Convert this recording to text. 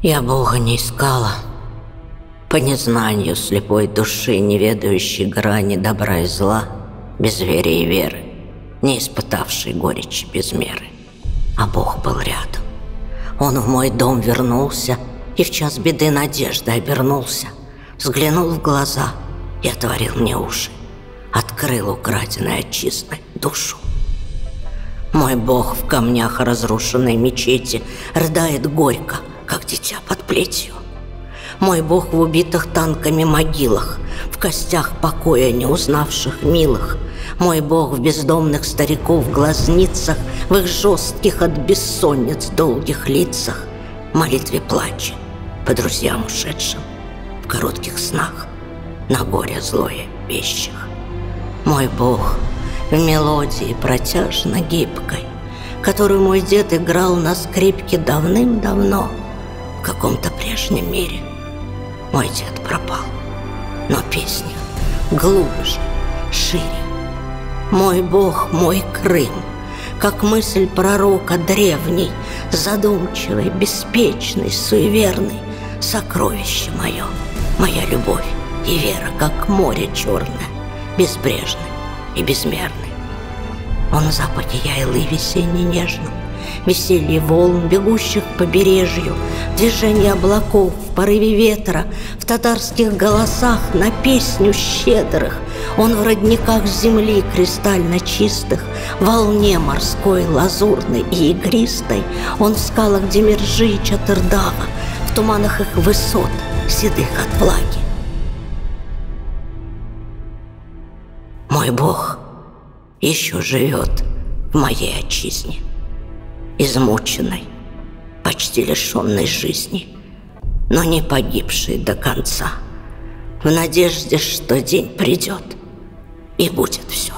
Я Бога не искала, по незнанию слепой души, не ведающей грани добра и зла, безверия и веры, не испытавшей горечи без меры. А Бог был рядом. Он в мой дом вернулся и в час беды надежды обернулся, взглянул в глаза и отворил мне уши, открыл украденной отчизной душу. Мой Бог в камнях разрушенной мечети рыдает горько, как дитя под плетью. Мой Бог в убитых танками могилах, в костях покоя не узнавших милых. Мой Бог в бездомных стариков глазницах, в их жестких от бессонниц долгих лицах, в молитве плача по друзьям ушедшим, в коротких снах, на горе злое вещих. Мой Бог в мелодии протяжно гибкой, которую мой дед играл на скрипке давным-давно, в каком-то прежнем мире. Мой дед пропал, но песня глубже, шире. Мой Бог, мой Крым, как мысль пророка древней, задумчивый, беспечный, суеверный, сокровище мое, моя любовь и вера, как море черное, безбрежное и безмерное. Он в западе яйлы весенне нежном, веселье волн, бегущих к побережью, движение облаков, в порыве ветра, в татарских голосах на песню щедрых. Он в родниках земли кристально чистых, в волне морской, лазурной и игристой. Он в скалах Демиржи и Чатырдага, в туманах их высот, седых от влаги. Мой Бог еще живет в моей отчизне, измученной, почти лишенной жизни, но не погибшей до конца, в надежде, что день придет и будет все